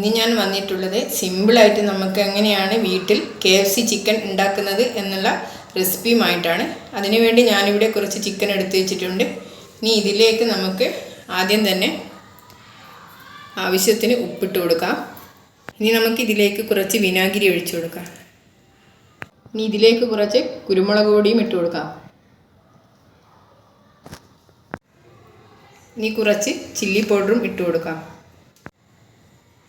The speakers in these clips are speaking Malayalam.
ഇനി ഞാൻ വന്നിട്ടുള്ളത് സിമ്പിളായിട്ട് നമുക്ക് എങ്ങനെയാണ് വീട്ടിൽ KFC ചിക്കൻ ഉണ്ടാക്കുന്നത് എന്നുള്ള റെസിപ്പിയുമായിട്ടാണ്. അതിനുവേണ്ടി ഞാനിവിടെ കുറച്ച് ചിക്കൻ എടുത്ത് വെച്ചിട്ടുണ്ട്. ഇനി ഇതിലേക്ക് നമുക്ക് ആദ്യം തന്നെ ആവശ്യത്തിന് ഉപ്പിട്ട് കൊടുക്കാം. ഇനി നമുക്ക് ഇതിലേക്ക് കുറച്ച് വിനാഗിരി ഒഴിച്ചു കൊടുക്കാം. ഇനി ഇതിലേക്ക് കുറച്ച് കുരുമുളക് പൊടിയും ഇട്ട് കൊടുക്കാം. ഇനി കുറച്ച് ചില്ലി പൗഡറും ഇട്ട് കൊടുക്കാം.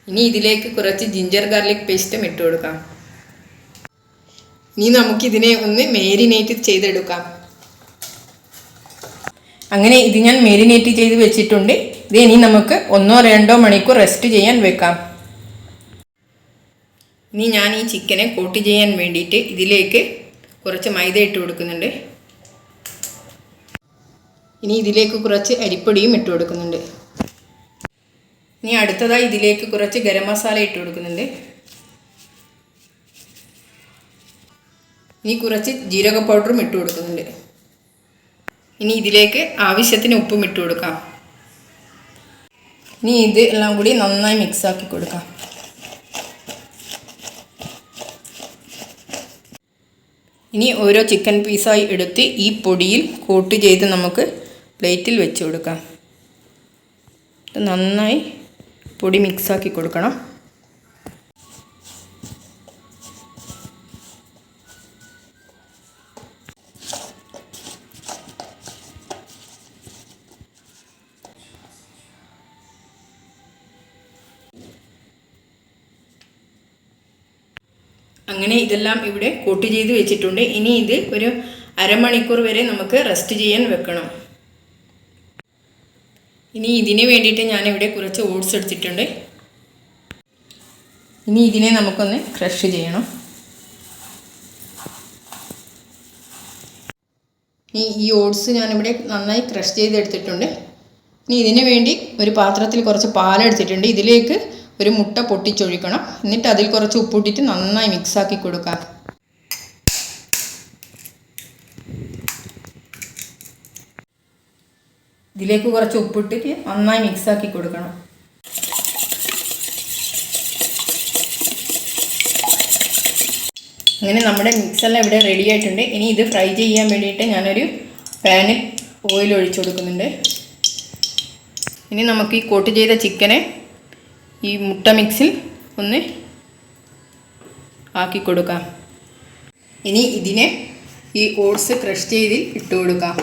ഇനി ഇതിലേക്ക് കുറച്ച് ജിഞ്ചർ ഗാർലിക് പേസ്റ്റും ഇട്ട് കൊടുക്കാം. ഇനി നമുക്കിതിനെ ഒന്ന് മാരിനേറ്റ് ചെയ്തെടുക്കാം. അങ്ങനെ ഇത് ഞാൻ മാരിനേറ്റ് ചെയ്ത് വെച്ചിട്ടുണ്ട്. ഇത് ഇനി നമുക്ക് 1-2 മണിക്കൂർ റെസ്റ്റ് ചെയ്യാൻ വെക്കാം. ഇനി ഞാൻ ഈ ചിക്കനെ കോട്ട് ചെയ്യാൻ വേണ്ടിയിട്ട് ഇതിലേക്ക് കുറച്ച് മൈദ ഇട്ട് കൊടുക്കുന്നുണ്ട്. ഇനി ഇതിലേക്ക് കുറച്ച് അരിപ്പൊടിയും ഇട്ട് കൊടുക്കുന്നുണ്ട്. ഇനി അടുത്തതായി ഇതിലേക്ക് കുറച്ച് ഗരം മസാല ഇട്ട് കൊടുക്കുന്നുണ്ട്. ഇനി കുറച്ച് ജീരക പൗഡറും ഇട്ട് കൊടുക്കുന്നുണ്ട്. ഇനി ഇതിലേക്ക് ആവശ്യത്തിന് ഉപ്പും ഇട്ട് കൊടുക്കാം. ഇനി ഇത് എല്ലാം കൂടി നന്നായി മിക്സ് ആക്കി കൊടുക്കാം. ഇനി ഓരോ ചിക്കൻ പീസായി എടുത്ത് ഈ പൊടിയിൽ കോട്ട് ചെയ്ത് നമുക്ക് പ്ലേറ്റിൽ വെച്ച് കൊടുക്കാം. നന്നായി പൊടി മിക്സാക്കി കൊടുക്കണം. അങ്ങനെ ഇതെല്ലാം ഇവിടെ കോട്ട് ചെയ്ത് വെച്ചിട്ടുണ്ട്. ഇനി ഇത് ഒരു അരമണിക്കൂർ വരെ നമുക്ക് റെസ്റ്റ് ചെയ്യാൻ വെക്കണം. ഇനി ഇതിന് വേണ്ടിയിട്ട് ഞാനിവിടെ കുറച്ച് ഓട്സ് എടുത്തിട്ടുണ്ട്. ഇനി ഇതിനെ നമുക്കൊന്ന് ക്രഷ് ചെയ്യണം. ഈ ഓട്സ് ഞാനിവിടെ നന്നായി ക്രഷ് ചെയ്തെടുത്തിട്ടുണ്ട്. ഇനി ഇതിന് വേണ്ടി ഒരു പാത്രത്തിൽ കുറച്ച് പാലെടുത്തിട്ടുണ്ട്. ഇതിലേക്ക് ഒരു മുട്ട പൊട്ടിച്ചൊഴിക്കണം. എന്നിട്ട് അതിൽ കുറച്ച് ഉപ്പിട്ടിട്ട് നന്നായി മിക്സാക്കി കൊടുക്കാം. ഇതിലേക്ക് കുറച്ച് ഉപ്പിട്ടിട്ട് നന്നായി മിക്സാക്കി കൊടുക്കണം. അങ്ങനെ നമ്മുടെ മിക്സെല്ലാം ഇവിടെ റെഡി ആയിട്ടുണ്ട്. ഇനി ഇത് ഫ്രൈ ചെയ്യാൻ വേണ്ടിയിട്ട് ഞാനൊരു പാനിൽ ഓയിൽ ഒഴിച്ചു കൊടുക്കുന്നുണ്ട്. ഇനി നമുക്ക് ഈ കോട്ട് ചെയ്ത ചിക്കനെ ഈ മുട്ട മിക്സിൽ ഒന്ന് ആക്കി കൊടുക്കാം. ഇനി ഇതിനെ ഈ ഓട്സ് ക്രഷ് ചെയ്ത് ഇട്ട് കൊടുക്കാം.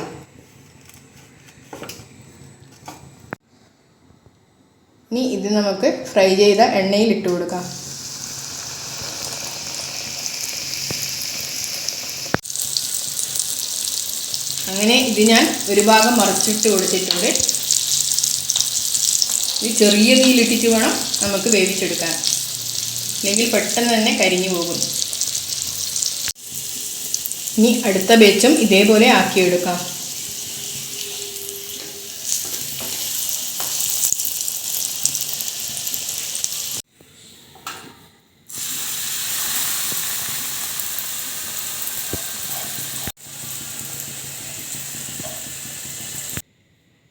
ഇനി ഇത് നമുക്ക് ഫ്രൈ ചെയ്ത എണ്ണയിൽ ഇട്ട് കൊടുക്കാം. അങ്ങനെ ഇത് ഞാൻ ഒരു ഭാഗം മറിച്ചിട്ട് കൊടുത്തിട്ടുണ്ട്. ഇത് ചെറിയ തീയിലിട്ടിട്ട് വേണം നമുക്ക് വേവിച്ചെടുക്കാൻ, അല്ലെങ്കിൽ പെട്ടെന്ന് തന്നെ കരിഞ്ഞു പോകും. ഇനി അടുത്ത ബാച്ചും ഇതേപോലെ ആക്കിയെടുക്കാം.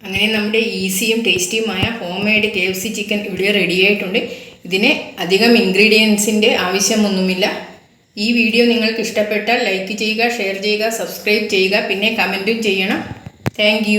അങ്ങനെ നമ്മുടെ ഈസിയും ടേസ്റ്റിയുമായ ഹോം മെയ്ഡ് KFC ചിക്കൻ ഇവിടെ റെഡി ആയിട്ടുണ്ട്. ഇതിന് അധികം ഇൻഗ്രീഡിയൻസിൻ്റെ ആവശ്യമൊന്നുമില്ല. ഈ വീഡിയോ നിങ്ങൾക്ക് ഇഷ്ടപ്പെട്ടാൽ ലൈക്ക് ചെയ്യുക, ഷെയർ ചെയ്യുക, സബ്സ്ക്രൈബ് ചെയ്യുക, പിന്നെ കമൻറ്റും ചെയ്യണം. താങ്ക്